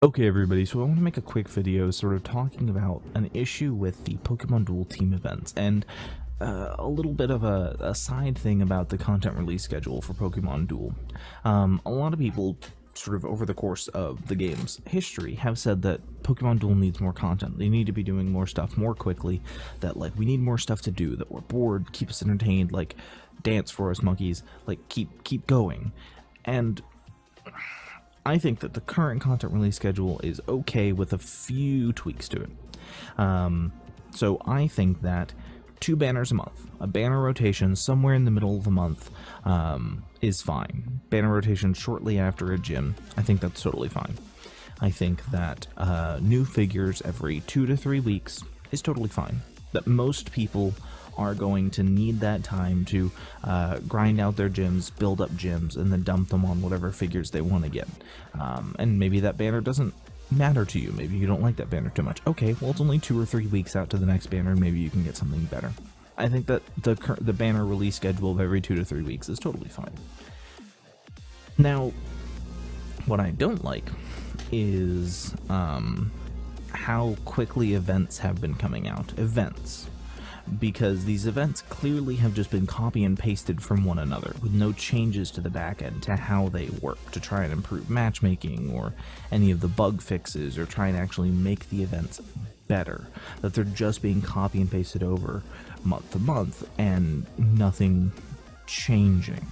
Okay everybody, so I want to make a quick video sort of talking about an issue with the Pokemon Duel team events and a little bit of a side thing about the content release schedule for Pokemon Duel. A lot of people sort of over the course of the game's history have said that Pokemon Duel needs more content. They need to be doing more stuff more quickly, that like we need more stuff to do, that we're bored, keep us entertained, like dance for us monkeys, like keep going. And I think that the current content release schedule is okay with a few tweaks to it. So I think that 2 banners a month, a banner rotation somewhere in the middle of the month is fine. Banner rotation shortly after a gym, I think that's totally fine. I think that new figures every 2 to 3 weeks is totally fine. That most people are going to need that time to grind out their gyms, build up gyms, and then dump them on whatever figures they want to get. And maybe that banner doesn't matter to you. Maybe you don't like that banner too much. Okay, well, it's only 2 or 3 weeks out to the next banner, and maybe you can get something better. I think that the banner release schedule of every 2 to 3 weeks is totally fine. Now, what I don't like is how quickly events have been coming out. Because these events clearly have just been copy and pasted from one another with no changes to the back end to how they work to try and improve matchmaking or any of the bug fixes or try and actually make the events better. That they're just being copy and pasted over month to month and nothing changing.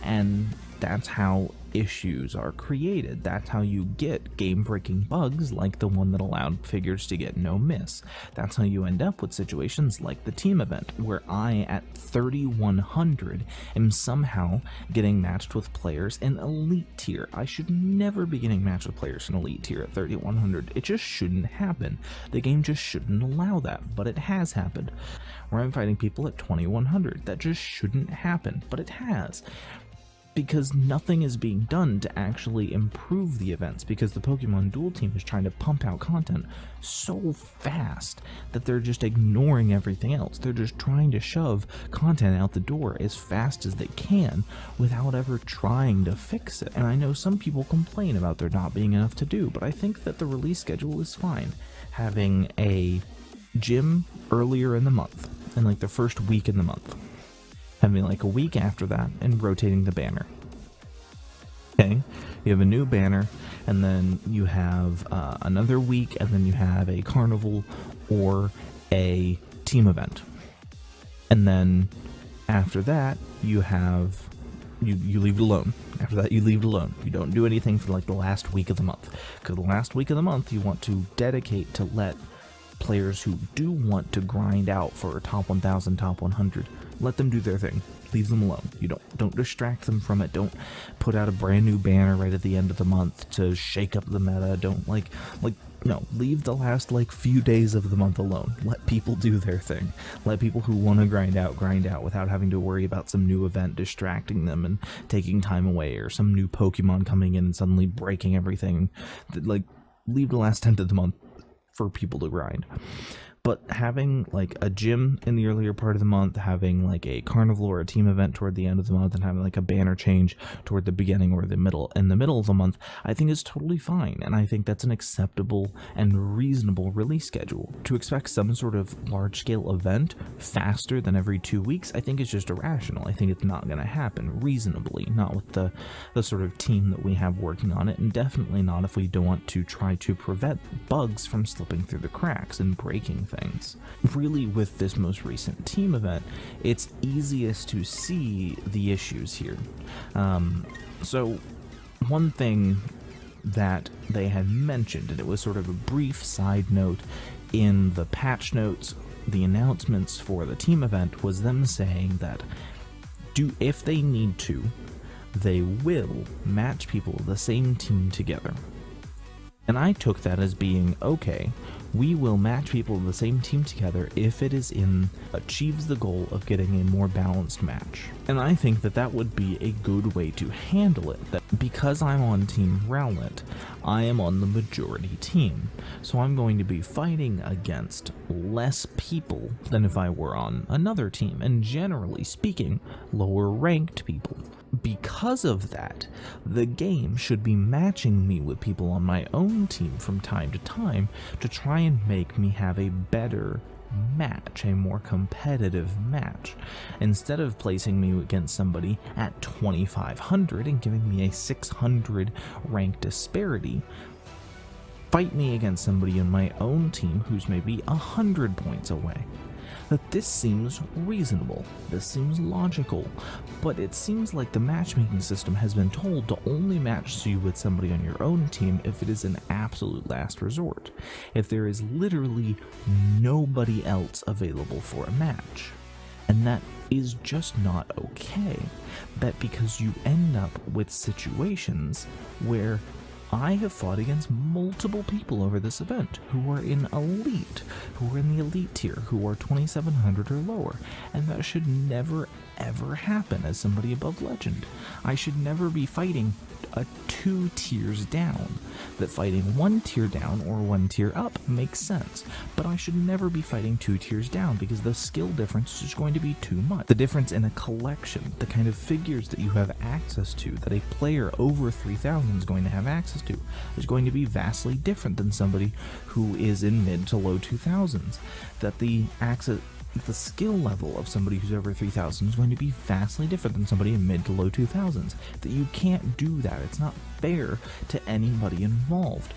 And that's how issues are created. That's how you get game-breaking bugs like the one that allowed figures to get no miss. That's how you end up with situations like the team event, where I, at 3100, am somehow getting matched with players in elite tier. I should never be getting matched with players in elite tier at 3100. It just shouldn't happen. The game just shouldn't allow that, but it has happened. Where I'm fighting people at 2100. That just shouldn't happen, but it has. Because nothing is being done to actually improve the events, because the Pokemon Duel team is trying to pump out content so fast that they're just ignoring everything else. They're just trying to shove content out the door as fast as they can without ever trying to fix it. And I know some people complain about there not being enough to do, but I think that the release schedule is fine. Having a gym earlier in the month, and like the first week in the month. Having like a week after that and rotating the banner. Okay, you have a new banner, and then you have another week, and then you have a carnival or a team event. And then after that, you have you leave it alone. After that, you leave it alone. You don't do anything for like the last week of the month, because the last week of the month you want to dedicate to let players who do want to grind out for top 1000, top 100, let them do their thing. Leave them alone. You don't distract them from it. Don't put out a brand new banner right at the end of the month to shake up the meta. Don't no, leave the last like few days of the month alone. Let people do their thing. Let people who want to grind out without having to worry about some new event distracting them and taking time away, or some new Pokemon coming in and suddenly breaking everything. Like, leave the last 10th of the month for people to grind. But having like a gym in the earlier part of the month, having like a carnival or a team event toward the end of the month, and having like a banner change toward the beginning or the middle of the month, I think is totally fine. And I think that's an acceptable and reasonable release schedule. To expect some sort of large scale event faster than every 2 weeks, I think is just irrational. I think it's not going to happen reasonably, not with the sort of team that we have working on it, and definitely not if we don't want to try to prevent bugs from slipping through the cracks and breaking things. Really, with this most recent team event, it's easiest to see the issues here. So one thing that they had mentioned, and it was sort of a brief side note in the patch notes, the announcements for the team event, was them saying that if they need to, they will match people of the same team together. And I took that as being, okay, we will match people of the same team together if it achieves the goal of getting a more balanced match. And I think that that would be a good way to handle it. That because I'm on Team Rowlet, I am on the majority team. So I'm going to be fighting against less people than if I were on another team, and generally speaking, lower ranked people. Because of that, the game should be matching me with people on my own team from time to time to try and make me have a better match, a more competitive match. Instead of placing me against somebody at 2500 and giving me a 600 rank disparity, fight me against somebody in my own team who's maybe 100 points away. That this seems reasonable, this seems logical, but it seems like the matchmaking system has been told to only match you with somebody on your own team if it is an absolute last resort, if there is literally nobody else available for a match. And that is just not okay. That because you end up with situations where I have fought against multiple people over this event who are in elite, who are in the elite tier, who are 2700 or lower, and that should never ever happen as somebody above legend. I should never be fighting 2 tiers down. That fighting 1 tier down or 1 tier up makes sense, but I should never be fighting 2 tiers down because the skill difference is going to be too much. The difference in a collection, the kind of figures that you have access to, that a player over 3000 is going to have access to, is going to be vastly different than somebody who is in mid to low 2000s. That the skill level of somebody who's over 3000 is going to be vastly different than somebody in mid to low 2000s. That you can't do that. It's not fair to anybody involved.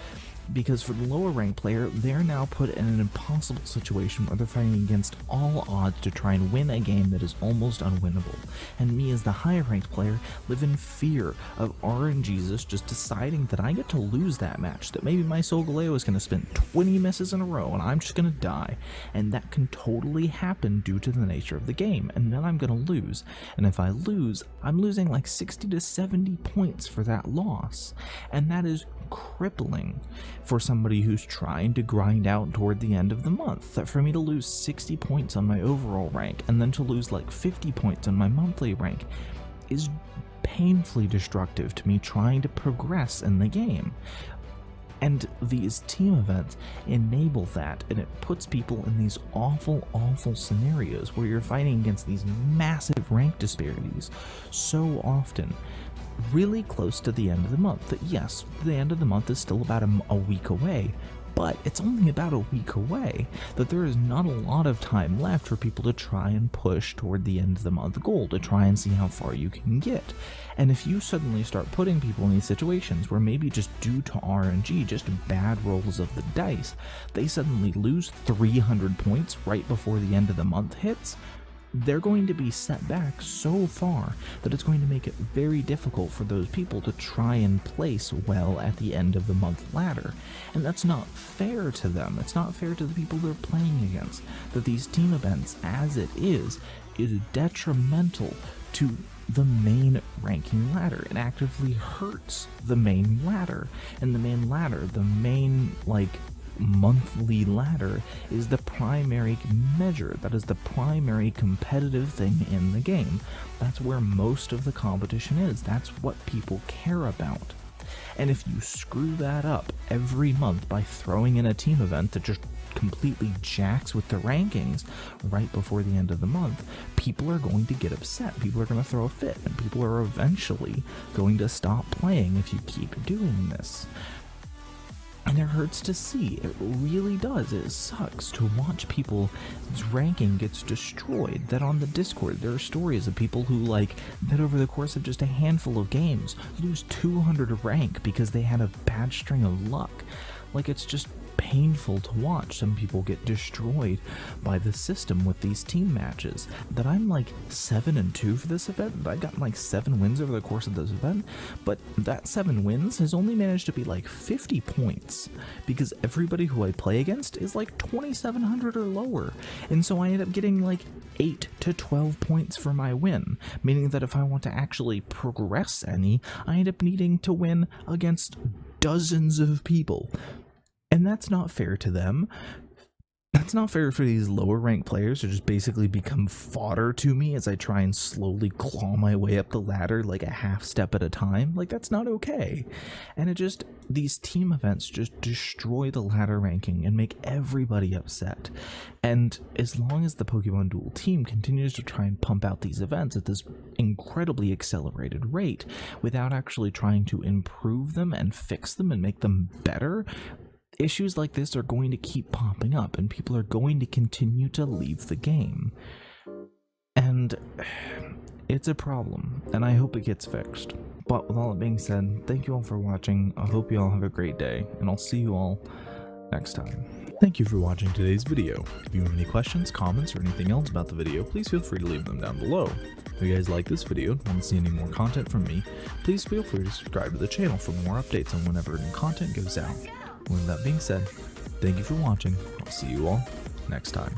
Because for the lower ranked player, they're now put in an impossible situation where they're fighting against all odds to try and win a game that is almost unwinnable. And me as the higher ranked player live in fear of RNGesus just deciding that I get to lose that match, that maybe my Solgaleo is going to spin 20 misses in a row and I'm just going to die. And that can totally happen due to the nature of the game, and then I'm going to lose. And if I lose, I'm losing like 60 to 70 points for that loss. And that is crippling for somebody who's trying to grind out toward the end of the month. That for me to lose 60 points on my overall rank and then to lose like 50 points on my monthly rank is painfully destructive to me trying to progress in the game. And these team events enable that, and it puts people in these awful scenarios where you're fighting against these massive rank disparities so often, really close to the end of the month. That yes, the end of the month is still about a week away, but it's only about a week away. That there is not a lot of time left for people to try and push toward the end of the month goal, to try and see how far you can get. And if you suddenly start putting people in these situations where maybe just due to RNG, just bad rolls of the dice, they suddenly lose 300 points right before the end of the month hits, they're going to be set back so far that it's going to make it very difficult for those people to try and place well at the end of the month ladder. And that's not fair to them. It's not fair to the people they're playing against. That these team events, as it is detrimental to the main ranking ladder. It actively hurts the main ladder. And the main ladder, the main, monthly ladder, is the primary measure. That is the primary competitive thing in the game. That's where most of the competition is. That's what people care about. And if you screw that up every month by throwing in a team event that just completely jacks with the rankings right before the end of the month, people are going to get upset. People are going to throw a fit, and people are eventually going to stop playing if you keep doing this. And it hurts to see. It really does. It sucks to watch people's ranking gets destroyed. That on the Discord, there are stories of people who, that over the course of just a handful of games, lose 200 rank because they had a bad string of luck. It's just painful to watch some people get destroyed by the system with these team matches. That I'm 7-2 for this event. I've gotten 7 wins over the course of this event, but that 7 wins has only managed to be 50 points because everybody who I play against is 2700 or lower, and so I end up getting 8 to 12 points for my win, meaning that if I want to actually progress any, I end up needing to win against dozens of people. And that's not fair to them. That's not fair for these lower ranked players to just basically become fodder to me as I try and slowly claw my way up the ladder like a half step at a time. Like, that's not okay. And these team events just destroy the ladder ranking and make everybody upset. And as long as the Pokemon Duel team continues to try and pump out these events at this incredibly accelerated rate without actually trying to improve them and fix them and make them better, issues like this are going to keep popping up and people are going to continue to leave the game. And it's a problem, and I hope it gets fixed. But with all that being said, thank you all for watching. I hope you all have a great day, and I'll see you all next time. Thank you for watching today's video. If you have any questions, comments, or anything else about the video, please feel free to leave them down below. If you guys like this video and want to see any more content from me, please feel free to subscribe to the channel for more updates on whenever new content goes out. With that being said, thank you for watching. I'll see you all next time.